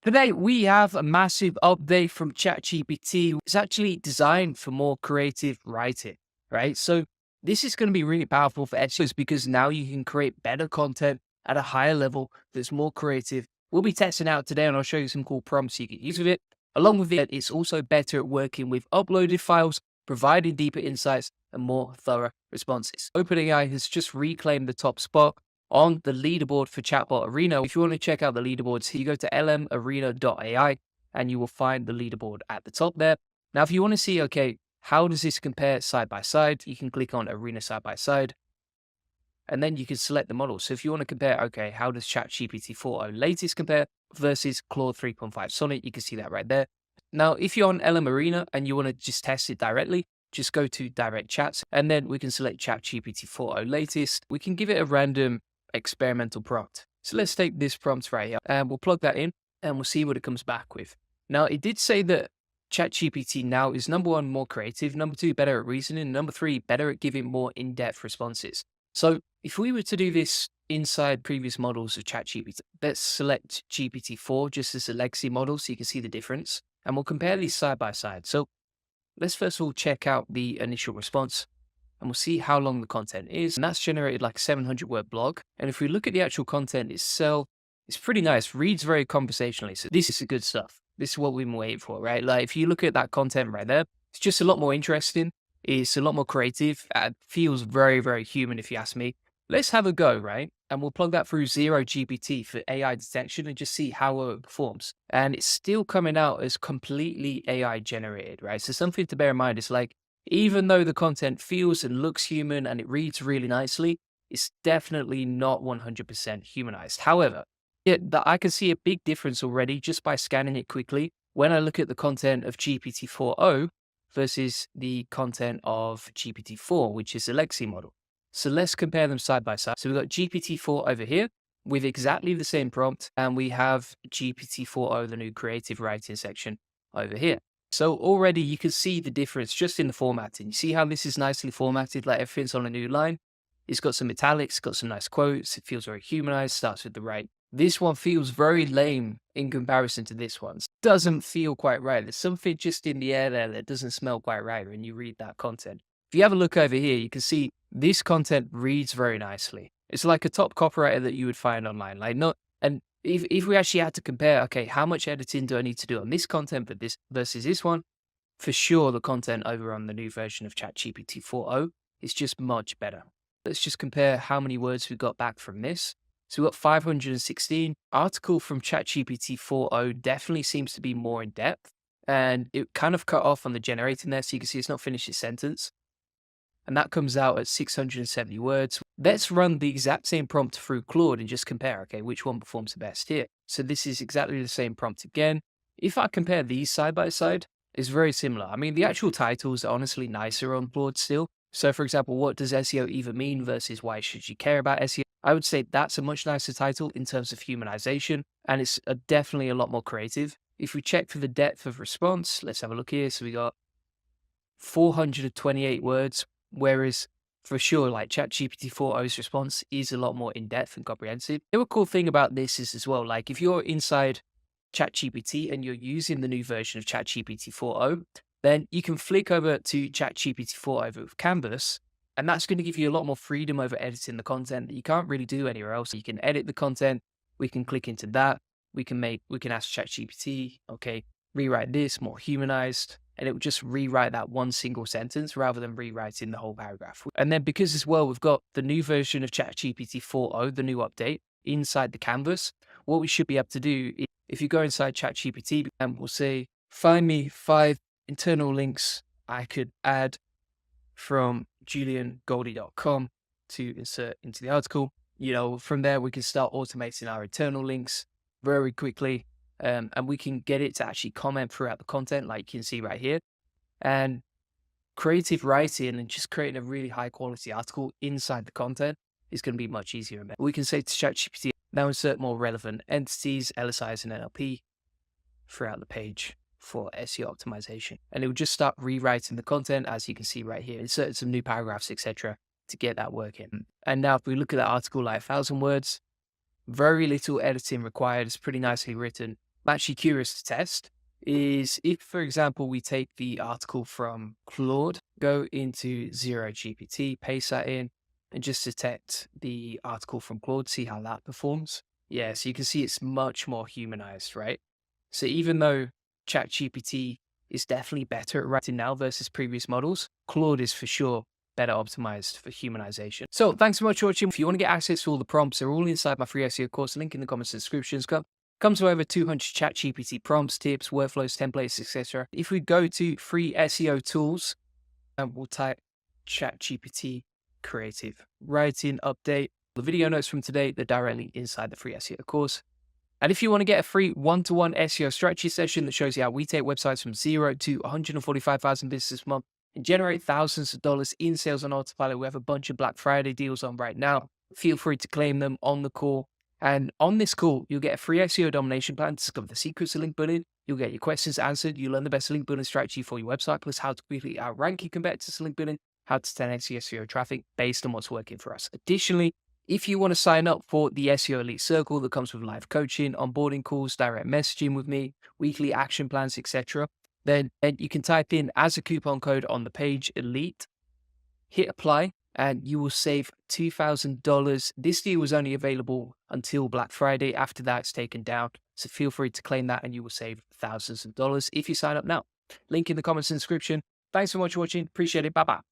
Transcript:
Today, we have a massive update from ChatGPT. It's actually designed for more creative writing, right? So this is going to be really powerful for SEOs because now you can create better content at a higher level that's more creative. We'll be testing out today and I'll show you some cool prompts you can use with it. Along with it, it's also better at working with uploaded files, providing deeper insights and more thorough responses. OpenAI has just reclaimed the top spot on the leaderboard for Chatbot Arena. If you want to check out the leaderboards, you go to lmarena.ai and you will find the leaderboard at the top there. Now, if you want to see, okay, how does this compare side by side? You can click on Arena side by side and then you can select the model. So if you want to compare, okay, how does ChatGPT-4o latest compare versus Claude 3.5 Sonnet? You can see that right there. Now, if you're on LM Arena and you want to just test it directly, just go to direct chats and then we can select ChatGPT-4o latest. We can give it a random experimental prompt. So let's take this prompt right here and we'll plug that in and we'll see what it comes back with. Now, it did say that ChatGPT now is number one, more creative, number two, better at reasoning, number three, better at giving more in-depth responses. So if we were to do this inside previous models of ChatGPT, let's select GPT-4 just as a legacy model so you can see the difference. And we'll compare these side by side. So let's first of all check out the initial response and we'll see how long the content is. And that's generated like a 700-word blog. And if we look at the actual content itself, it's pretty nice, reads very conversationally. So this is the good stuff. This is what we've been waiting for, right? Like if you look at that content right there, it's just a lot more interesting. It's a lot more creative. It feels very, very human if you ask me. Let's have a go, right? And we'll plug that through 0GPT for AI detection and just see how it performs. And it's still coming out as completely AI generated, right? So something to bear in mind is like, even though the content feels and looks human and it reads really nicely, it's definitely not 100% humanized. However, I can see a big difference already just by scanning it quickly when I look at the content of GPT-4o versus the content of GPT-4, which is a legacy model. So let's compare them side by side. So we've got GPT-4 over here with exactly the same prompt, and we have GPT-4o, the new creative writing section over here. So already you can see the difference just in the formatting. You see how this is nicely formatted, like everything's on a new line. It's got some italics, got some nice quotes. It feels very humanized, starts with the right. This one feels very lame in comparison to this one. Doesn't feel quite right. There's something just in the air there that doesn't smell quite right when you read that content. If you have a look over here, you can see this content reads very nicely. It's like a top copywriter that you would find online. Like not, and if we actually had to compare, okay, how much editing do I need to do on this content but this versus this one? For sure, the content over on the new version of ChatGPT 4o is just much better. Let's just compare how many words we got back from this. So we've got 516. Article from ChatGPT 4o definitely seems to be more in depth. And it kind of cut off on the generating there. So you can see it's not finished its sentence. And that comes out at 670 words. Let's run the exact same prompt through Claude and just compare, okay, which one performs the best here. So this is exactly the same prompt again. If I compare these side by side, it's very similar. I mean, the actual titles are honestly nicer on Claude still. So for example, what does SEO even mean versus why should you care about SEO? I would say that's a much nicer title in terms of humanization, and it's definitely a lot more creative. If we check for the depth of response, let's have a look here. So we got 428 words, whereas for sure, like ChatGPT 4o's response is a lot more in-depth and comprehensive. The other cool thing about this is as well, like if you're inside ChatGPT and you're using the new version of ChatGPT 4o, then you can flick over to ChatGPT 4 over with Canvas, and that's going to give you a lot more freedom over editing the content that you can't really do anywhere else. You can edit the content. We can click into that. We can ask ChatGPT, okay, rewrite this more humanized, and it will just rewrite that one single sentence rather than rewriting the whole paragraph. And then because as well, we've got the new version of ChatGPT 4o, the new update inside the canvas, what we should be able to do is if you go inside ChatGPT and we'll say, find me 5 internal links I could add from juliangoldie.com to insert into the article. You know, from there, we can start automating our internal links very quickly. And we can get it to actually comment throughout the content, like you can see right here. And creative writing and just creating a really high quality article inside the content is going to be much easier. We can say to ChatGPT, now insert more relevant entities, LSIs and NLP throughout the page for SEO optimization. And it will just start rewriting the content, as you can see right here, insert some new paragraphs, etc., to get that working. And now if we look at that article, like 1,000 words, very little editing required. It's pretty nicely written. I'm actually curious to test is if, for example, we take the article from Claude, go into Zero GPT, paste that in, and just detect the article from Claude, see how that performs. Yeah, so you can see it's much more humanized, right? So even though ChatGPT is definitely better at writing now versus previous models, Claude is for sure better optimized for humanization. So thanks so much for watching. If you want to get access to all the prompts, they're all inside my free SEO course, link in the comments and descriptions. Comes with over 200 ChatGPT prompts, tips, workflows, templates, etc. If we go to free SEO tools, and we'll type ChatGPT creative writing update, the video notes from today, they're directly inside the free SEO course. And if you want to get a free one-to-one SEO strategy session that shows you how we take websites from 0 to 145,000 business a month and generate thousands of dollars in sales on autopilot, we have a bunch of Black Friday deals on right now. Feel free to claim them on the call. And on this call, you'll get a free SEO domination plan to discover the secrets of link building. You'll get your questions answered. You'll learn the best link building strategy for your website, plus how to quickly outrank your competitors to link building, how to 10x SEO traffic based on what's working for us. Additionally, if you want to sign up for the SEO Elite Circle that comes with live coaching, onboarding calls, direct messaging with me, weekly action plans, etc., then you can type in as a coupon code on the page Elite, hit apply, and you will save $2,000. This deal was only available until Black Friday. After that, it's taken down. So feel free to claim that and you will save thousands of dollars if you sign up now. Link in the comments and description. Thanks so much for watching. Appreciate it. Bye-bye.